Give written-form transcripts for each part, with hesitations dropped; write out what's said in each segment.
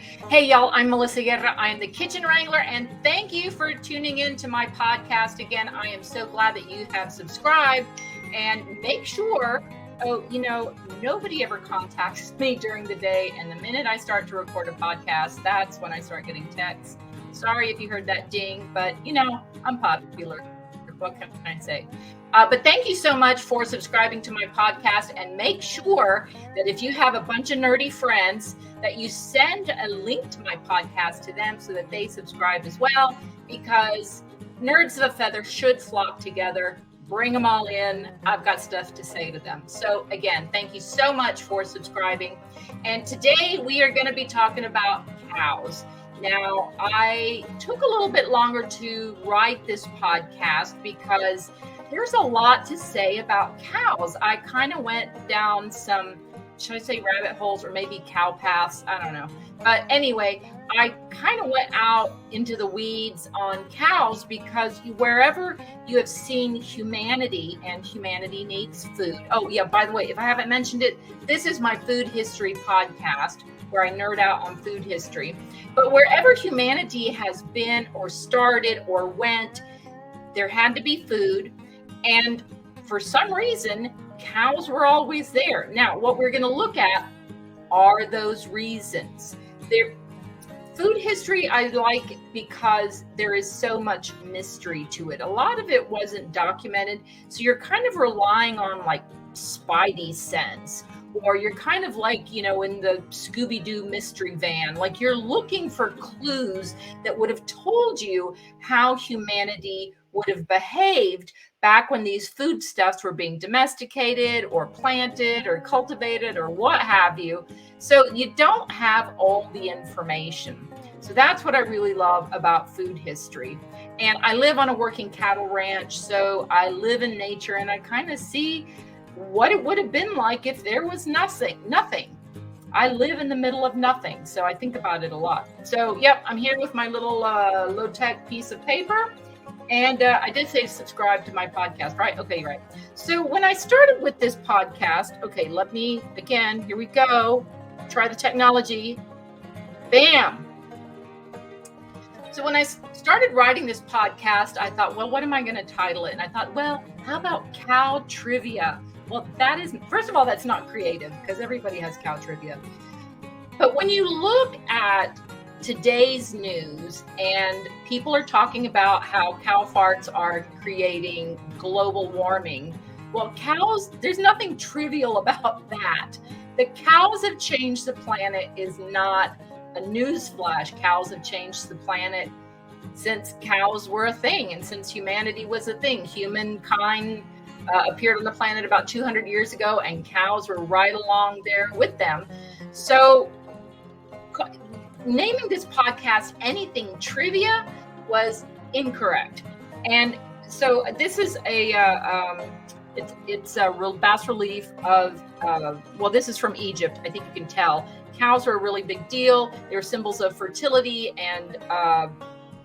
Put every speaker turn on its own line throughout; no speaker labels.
Hey, y'all, I'm Melissa Guerra. I am the Kitchen Wrangler, and thank you for tuning in to my podcast. Again, I am so glad that you have subscribed, and make sure, nobody ever contacts me during the day, and the minute I start to record a podcast, that's when I start getting texts. Sorry if you heard that ding, but, I'm popular. What can I say? But thank you so much for subscribing to my podcast, and make sure that if you have a bunch of nerdy friends that you send a link to my podcast to them so that they subscribe as well, because nerds of a feather should flock together. Bring them all in. I've got stuff to say to them. So again, thank you so much for subscribing. And today we are going to be talking about cows. Now, I took a little bit longer to write this podcast because there's a lot to say about cows. I kind of went down some, should I say rabbit holes or maybe cow paths? I don't know. But anyway, I kind of went out into the weeds on cows because wherever you have seen humanity, and humanity needs food. Oh, yeah, by the way, if I haven't mentioned it, this is my food history podcast where I nerd out on food history. But wherever humanity has been or started or went, there had to be food. And for some reason, cows were always there. Now, what we're going to look at are those reasons. Food history I like because there is so much mystery to it. A lot of it wasn't documented. So you're kind of relying on like spidey sense. Or you're kind of like, in the Scooby-Doo mystery van, like you're looking for clues that would have told you how humanity would have behaved back when these foodstuffs were being domesticated or planted or cultivated or what have you. So you don't have all the information. So that's what I really love about food history. And I live on a working cattle ranch, so I live in nature and I kind of see what it would have been like if there was nothing. I live in the middle of nothing, so I think about it a lot. So, yep, I'm here with my little low-tech piece of paper, and I did say subscribe to my podcast, right? Okay, right. So when I started with this podcast, okay, let me, again, here we go, try the technology. Bam! So when I started writing this podcast, I thought, well, what am I going to title it? And I thought, well, how about cow trivia? Well, that is, first of all, that's not creative because everybody has cow trivia. But when you look at today's news and people are talking about how cow farts are creating global warming, well, cows, there's nothing trivial about that. The cows have changed the planet is not a news flash. Cows have changed the planet since cows were a thing and since humanity was a thing. Humankind appeared on the planet about 200 years ago, and cows were right along there with them. So naming this podcast Anything Trivia was incorrect. And so this is it's a real bas relief of, this is from Egypt. I think you can tell. Cows were a really big deal. They were symbols of fertility and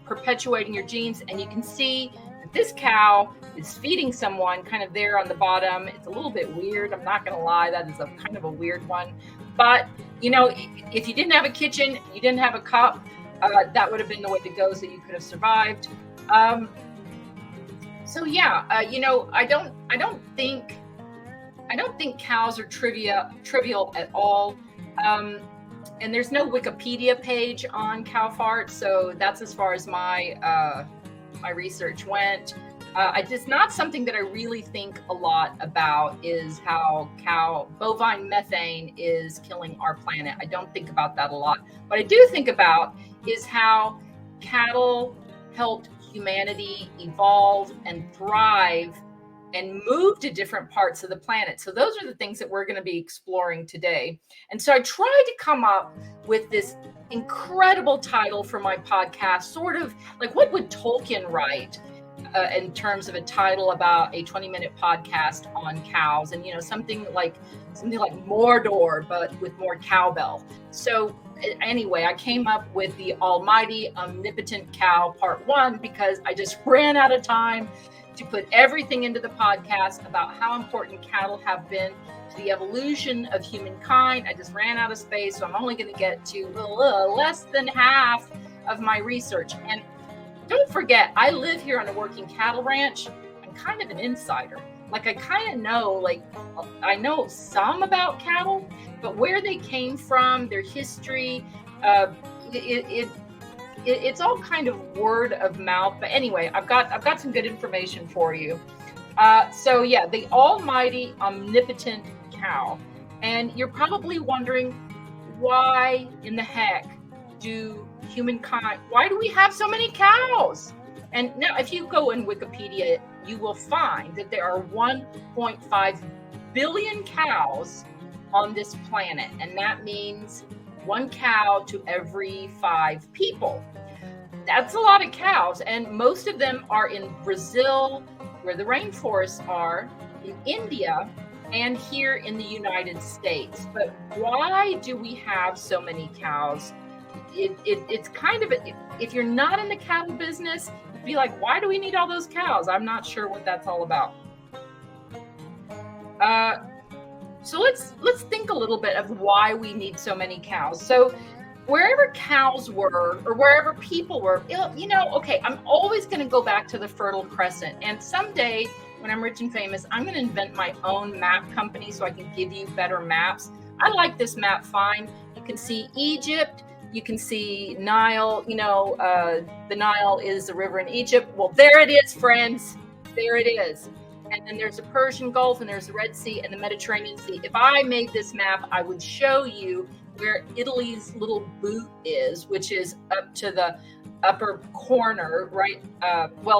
perpetuating your genes. And you can see that this cow is feeding someone kind of there on the bottom. It's a little bit weird. I'm not going to lie. That is a kind of a weird one. But, if you didn't have a kitchen, you didn't have a cup, that would have been the way to go so you could have survived. I don't think cows are trivial at all. And there's no Wikipedia page on cow farts, so that's as far as my research went. It's not something that I really think a lot about is how bovine methane is killing our planet. I don't think about that a lot. What I do think about is how cattle helped humanity evolve and thrive and move to different parts of the planet. So those are the things that we're going to be exploring today. And so I tried to come up with this incredible title for my podcast, sort of like what would Tolkien write in terms of a title about a 20-minute podcast on cows, and something like Mordor, but with more cowbell. So anyway, I came up with the Almighty Omnipotent Cow Part 1 because I just ran out of time to put everything into the podcast about how important cattle have been to the evolution of humankind. I just ran out of space, so I'm only going to get to less than half of my research. And don't forget, I live here on a working cattle ranch. I'm kind of an insider. Like, I kind of know, like, I know some about cattle, but where they came from, their history, it's all kind of word of mouth. But anyway, I've got some good information for you. So yeah, the almighty omnipotent cow. And you're probably wondering, why in the heck why do we have so many cows? And now if you go in Wikipedia, you will find that there are 1.5 billion cows on this planet. And that means 1 cow to every 5 people. That's a lot of cows. And most of them are in Brazil, where the rainforests are, in India, and here in the United States. But why do we have so many cows? It's kind of, if you're not in the cattle business, you'd be like, why do we need all those cows? I'm not sure what that's all about. So let's think a little bit of why we need so many cows. So wherever cows were, or wherever people were, okay, I'm always going to go back to the Fertile Crescent. And someday, when I'm rich and famous, I'm going to invent my own map company so I can give you better maps. I like this map fine. You can see Egypt. You can see Nile. The Nile is the river in Egypt. Well, there it is, friends. There it is. And then there's the Persian Gulf, and there's the Red Sea and the Mediterranean Sea. If I made this map, I would show you where Italy's little boot is, which is up to the upper corner, right?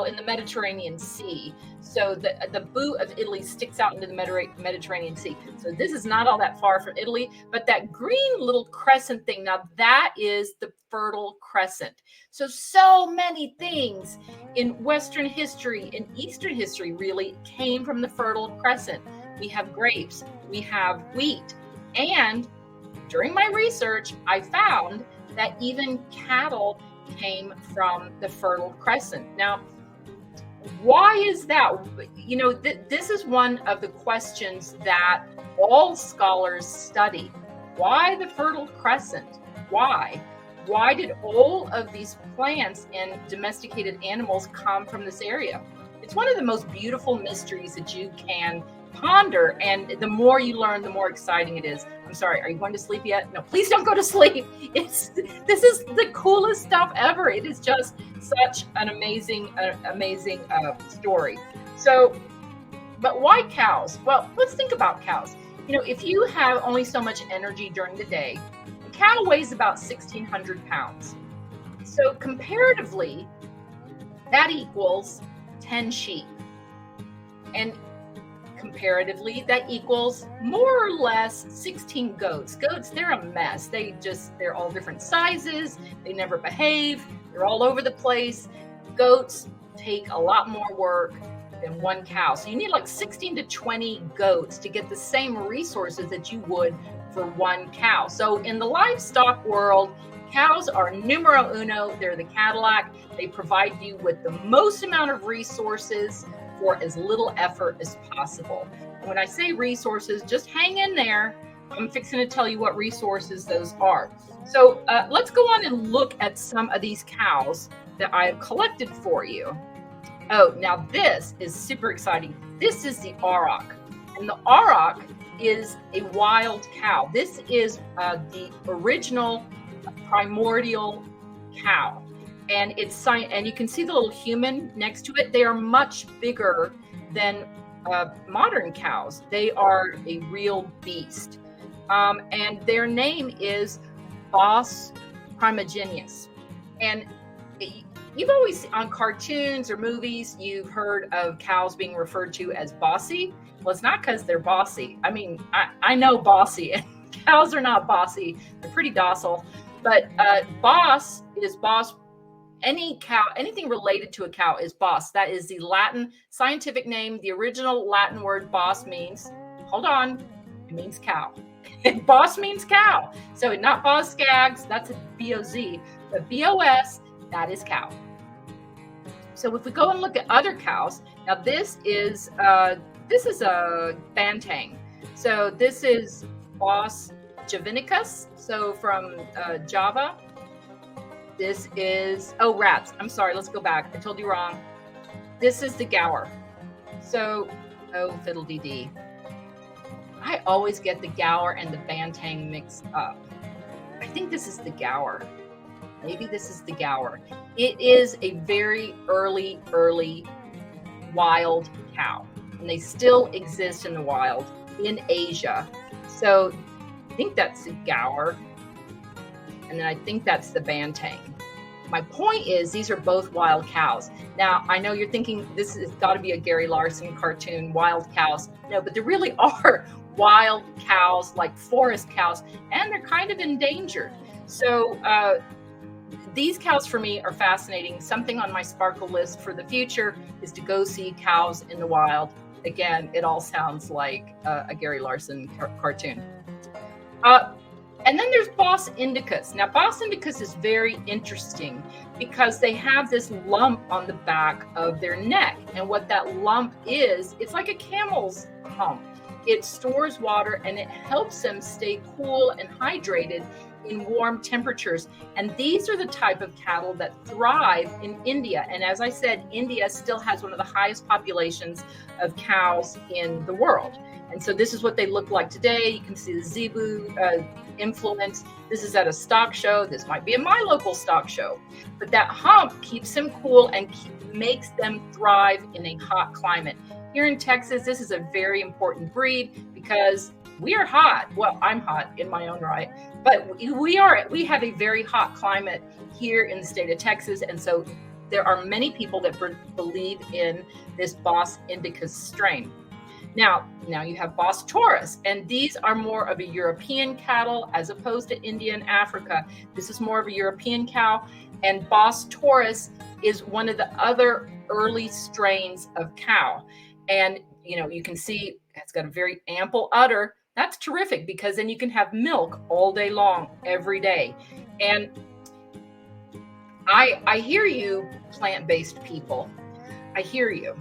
In the Mediterranean Sea. So the boot of Italy sticks out into the Mediterranean Sea. So this is not all that far from Italy, but that green little crescent thing, now that is the Fertile Crescent. So many things in Western history, in Eastern history really, came from the Fertile Crescent. We have grapes, we have wheat, and during my research, I found that even cattle came from the Fertile Crescent. Now, why is that? This is one of the questions that all scholars study. Why the Fertile Crescent? Why? Why did all of these plants and domesticated animals come from this area? It's one of the most beautiful mysteries that you can ponder, and the more you learn, the more exciting it is. I'm sorry, are you going to sleep yet? No, please don't go to sleep. This is the coolest stuff ever. It is just such an amazing story. So, but why cows? Well, let's think about cows. If you have only so much energy during the day, a cow weighs about 1,600 pounds. So comparatively, that equals 10 sheep. And comparatively, that equals more or less 16 goats. Goats, they're a mess. They're all different sizes. They never behave. They're all over the place. Goats take a lot more work than 1 cow. So you need like 16 to 20 goats to get the same resources that you would for 1 cow. So in the livestock world, cows are numero uno. They're the Cadillac. They provide you with the most amount of resources for as little effort as possible. And when I say resources, just hang in there. I'm fixing to tell you what resources those are. So let's go on and look at some of these cows that I have collected for you. Oh, now this is super exciting. This is the auroch. And the auroch is a wild cow. This is the original primordial cow. And and you can see the little human next to it. They are much bigger than modern cows. They are a real beast. And their name is Bos primigenius. And you've always, on cartoons or movies, you've heard of cows being referred to as bossy. Well, it's not because they're bossy. I mean, I know bossy, and cows are not bossy. They're pretty docile. But Bos is Bos. Any cow, anything related to a cow is Bos. That is the Latin scientific name. The original Latin word Bos means, hold on, it means cow. Bos means cow. So not Bos Skaggs, that's a B-O-Z, but B-O-S, that is cow. So if we go and look at other cows, Now this is a banteng. So this is Bos javanicus. So from Java. This is rats. I'm sorry. Let's go back. I told you wrong. This is the gaur. So fiddle dee dee. I always get the gaur and the banteng mixed up. I think this is the gaur. Maybe this is the gaur. It is a very early wild cow, and they still exist in the wild in Asia. So I think that's the gaur, and then I think that's the banteng. My point is, these are both wild cows. Now, I know you're thinking this has got to be a Gary Larson cartoon, wild cows. No, but there really are wild cows, like forest cows, and they're kind of endangered. So these cows for me are fascinating. Something on my sparkle list for the future is to go see cows in the wild. Again, it all sounds like a Gary Larson cartoon. And then there's Bos indicus. Now, Bos indicus is very interesting because they have this lump on the back of their neck. And what that lump is, it's like a camel's hump. It stores water and it helps them stay cool and hydrated in warm temperatures. And these are the type of cattle that thrive in India. And as I said, India still has one of the highest populations of cows in the world. And so this is what they look like today. You can see the zebu influence. This is at a stock show. This might be at my local stock show. But that hump keeps them cool and makes them thrive in a hot climate. Here in Texas, this is a very important breed because we are hot. Well, I'm hot in my own right, but we have a very hot climate here in the state of Texas. And so there are many people that believe in this Bos indicus strain. Now you have Bos taurus, and these are more of a European cattle as opposed to India and Africa. This is more of a European cow, and Bos taurus is one of the other early strains of cow. And, you can see it's got a very ample udder. That's terrific because then you can have milk all day long, every day. And I hear you, plant-based people. I hear you.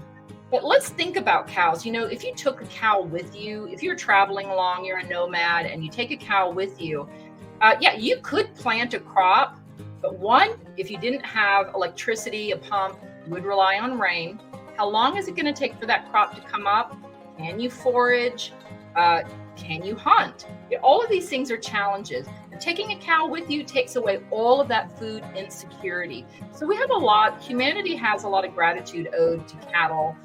But let's think about cows. If you took a cow with you, if you're traveling along, you're a nomad, and you take a cow with you, you could plant a crop. But one, if you didn't have electricity, a pump, you would rely on rain. How long is it going to take for that crop to come up? Can you forage? Can you hunt? All of these things are challenges. And taking a cow with you takes away all of that food insecurity. So humanity has a lot of gratitude owed to cattle.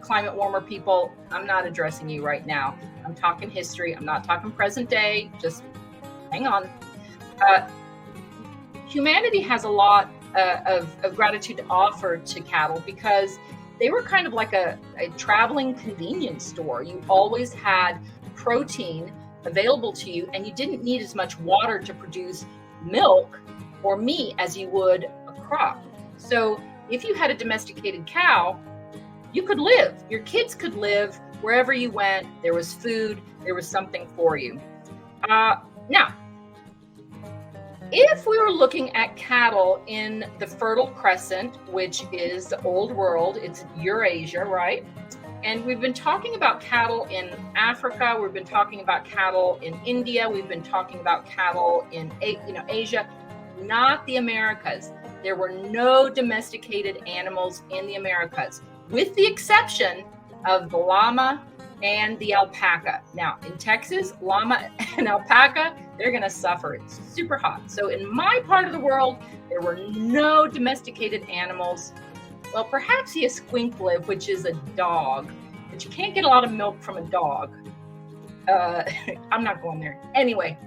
Climate warmer people, I'm not addressing you right now. I'm talking history. I'm not talking present day. Just hang on. Humanity has a lot of gratitude to offer to cattle because they were kind of like a traveling convenience store. You always had protein available to you, and you didn't need as much water to produce milk or meat as you would a crop. So if you had a domesticated cow, you could live. Your kids could live wherever you went. There was food. There was something for you. Now, if we were looking at cattle in the Fertile Crescent, which is the old world, it's Eurasia, right? And we've been talking about cattle in Africa. We've been talking about cattle in India. We've been talking about cattle in Asia, not the Americas. There were no domesticated animals in the Americas, with the exception of the llama and the alpaca. Now, in Texas, llama and alpaca, they're going to suffer. It's super hot. So in my part of the world, there were no domesticated animals. Well, perhaps the esquinkle, which is a dog, but you can't get a lot of milk from a dog. I'm not going there. Anyway,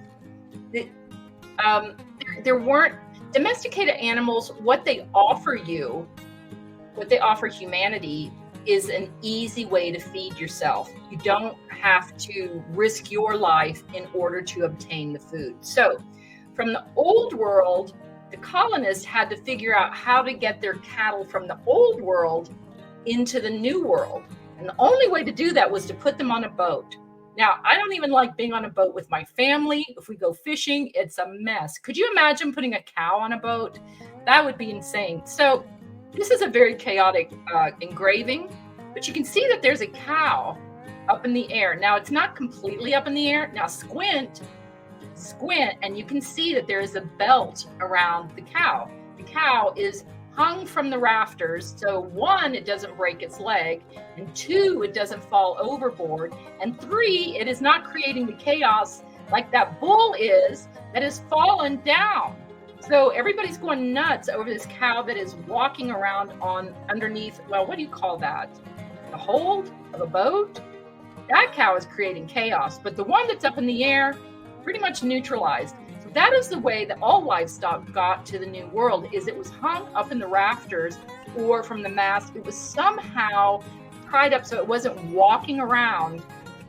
there weren't domesticated animals. What they offer humanity is an easy way to feed yourself. You don't have to risk your life in order to obtain the food. So from the old world, the colonists had to figure out how to get their cattle from the old world into the new world. And the only way to do that was to put them on a boat. Now, I don't even like being on a boat with my family. If we go fishing, it's a mess. Could you imagine putting a cow on a boat? That would be insane. So This is a very chaotic engraving, but you can see that there's a cow up in the air. Now it's not completely up in the air. Now squint, and you can see that there is a belt around the cow. The cow is hung from the rafters. So 1, it doesn't break its leg, and 2, it doesn't fall overboard, and 3, it is not creating the chaos like that bull is that has fallen down. So everybody's going nuts over this cow that is walking around on underneath, well, what do you call that? The hold of a boat? That cow is creating chaos, but the one that's up in the air, pretty much neutralized. So that is the way that all livestock got to the New World, is it was hung up in the rafters or from the mast. It was somehow tied up so it wasn't walking around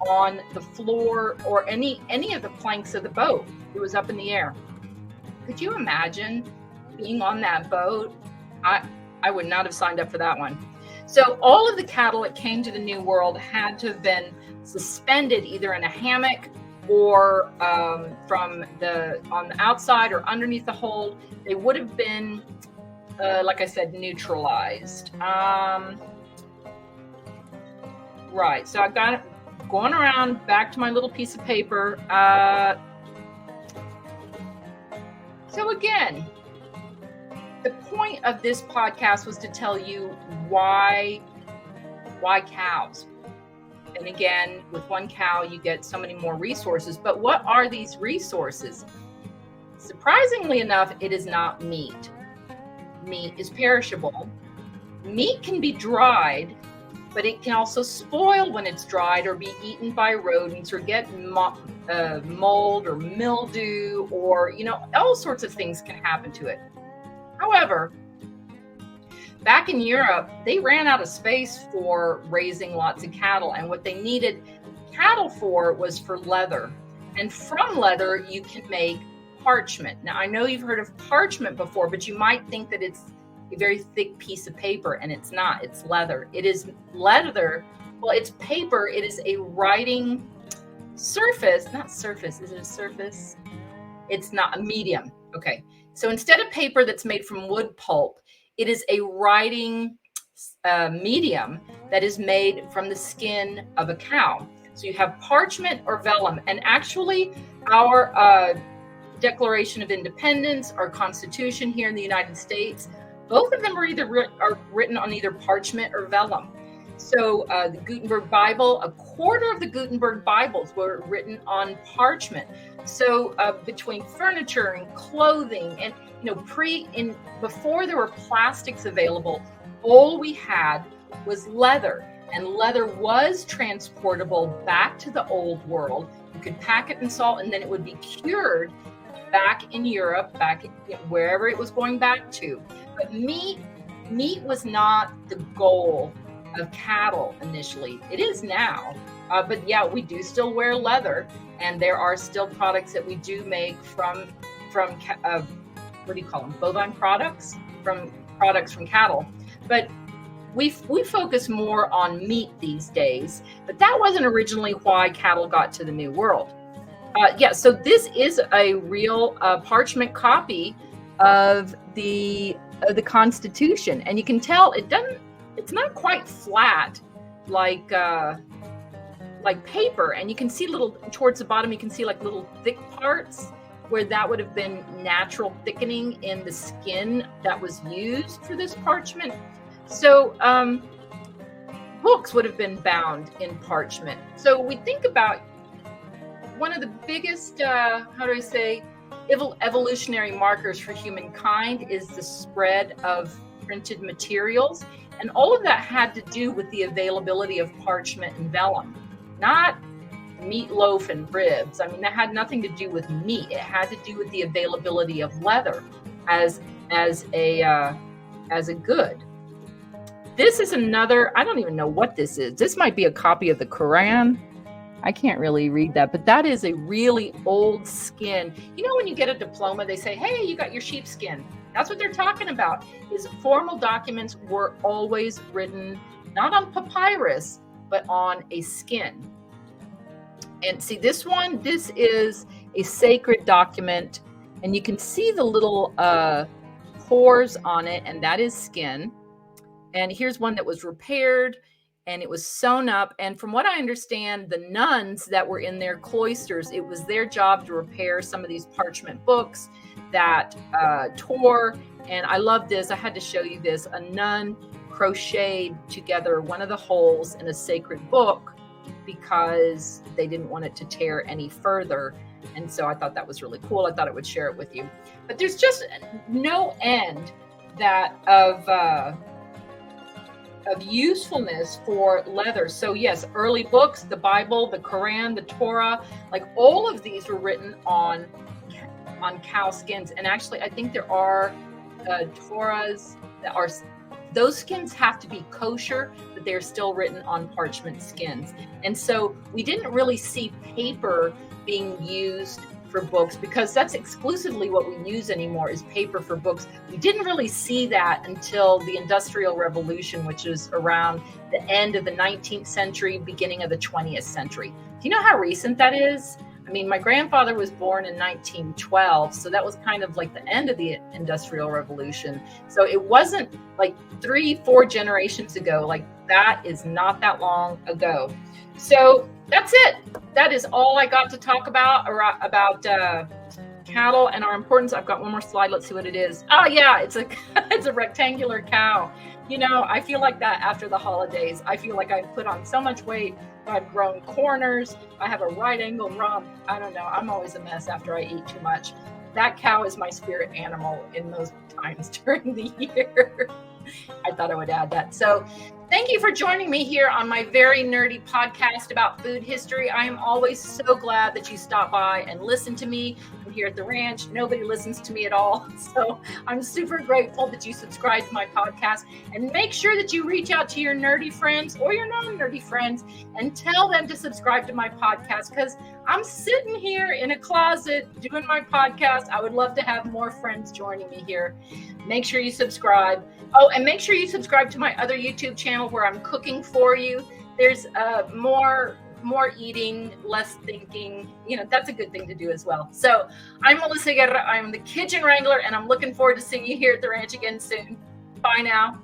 on the floor or any of the planks of the boat. It was up in the air. Could you imagine being on that boat? I would not have signed up for that one. So all of the cattle that came to the New World had to have been suspended either in a hammock or on the outside or underneath the hold. They would have been, like I said, neutralized. Right. So I've got it going around back to my little piece of paper. So again, the point of this podcast was to tell you why cows. And again, with one cow, you get so many more resources. But what are these resources? Surprisingly enough, it is not meat. Meat is perishable. Meat can be dried, but it can also spoil when it's dried or be eaten by rodents or get mold or mildew, or, all sorts of things can happen to it. However, back in Europe, they ran out of space for raising lots of cattle, and what they needed cattle for was for leather. And from leather, you can make parchment. Now, I know you've heard of parchment before, but you might think that it's a very thick piece of paper, and it's not. It's leather. It is leather. Well, it's paper. It is a writing surface. Not surface. Is it a surface? It's not. A medium. Okay. So instead of paper that's made from wood pulp, it is a writing medium that is made from the skin of a cow. So you have parchment or vellum. And actually, our Declaration of Independence, our Constitution here in the United States, both of them are written on either parchment or vellum. So the Gutenberg Bible, a quarter of the Gutenberg Bibles were written on parchment. So between furniture and clothing and, before there were plastics available, all we had was leather. And leather was transportable back to the old world. You could pack it in salt, and then it would be cured back in Europe, wherever it was going back to. But meat was not the goal of cattle initially. It is now. But yeah, we do still wear leather, and there are still products that we do make from what do you call them? Bovine products, from products from cattle. But we focus more on meat these days, but that wasn't originally why cattle got to the New World. So this is a real parchment copy of the Constitution, and you can tell it's not quite flat like paper, and you can see towards the bottom, you can see like little thick parts where that would have been natural thickening in the skin that was used for this parchment. So books would have been bound in parchment. So we think about one of the biggest, evolutionary markers for humankind is the spread of printed materials. And all of that had to do with the availability of parchment and vellum, not meatloaf and ribs. I mean, that had nothing to do with meat. It had to do with the availability of leather as a good. This is another, I don't even know what this is. This might be a copy of the Quran. I can't really read that, but that is a really old skin. When you get a diploma, they say, hey, you got your sheepskin. That's what they're talking about, is formal documents were always written, not on papyrus, but on a skin. And see this is a sacred document, and you can see the little pores on it, and that is skin. And here's one that was repaired and it was sewn up. And from what I understand, the nuns that were in their cloisters, it was their job to repair some of these parchment books that tore. And I love this. I had to show you this. A nun crocheted together one of the holes in a sacred book because they didn't want it to tear any further. And so I thought that was really cool. I thought I would share it with you. But there's just no end of usefulness for leather. So yes, early books, the Bible, the Quran, the Torah, like all of these were written on cow skins. And actually, I think there are Torahs that are, those skins have to be kosher, but they're still written on parchment skins. And so we didn't really see paper being used for books because that's exclusively what we use anymore is paper for books. We didn't really see that until the Industrial Revolution, which was around the end of the 19th century, beginning of the 20th century. Do you know how recent that is? I mean, my grandfather was born in 1912, so that was kind of like the end of the Industrial Revolution. So it wasn't like 3-4 generations ago. Like that is not that long ago. So that's it. That is all I got to talk about cattle and our importance. I've got one more slide. Let's see what it is. Oh yeah, it's a rectangular cow. You know, I feel like that after the holidays. I feel like I've put on so much weight. I've grown corners. I have a right angle rump. I don't know. I'm always a mess after I eat too much. That cow is my spirit animal in those times during the year. I thought I would add that. So thank you for joining me here on my very nerdy podcast about food history. I am always so glad that you stop by and listen to me. I'm here at the ranch. Nobody listens to me at all. So I'm super grateful that you subscribe to my podcast, and make sure that you reach out to your nerdy friends or your non-nerdy friends and tell them to subscribe to my podcast, because I'm sitting here in a closet doing my podcast. I would love to have more friends joining me here. Make sure you subscribe. Oh, and make sure you subscribe to my other YouTube channel where I'm cooking for you. There's more eating, less thinking. You know, that's a good thing to do as well. So I'm Melissa Guerra. I'm the Kitchen Wrangler, and I'm looking forward to seeing you here at the ranch again soon. Bye now.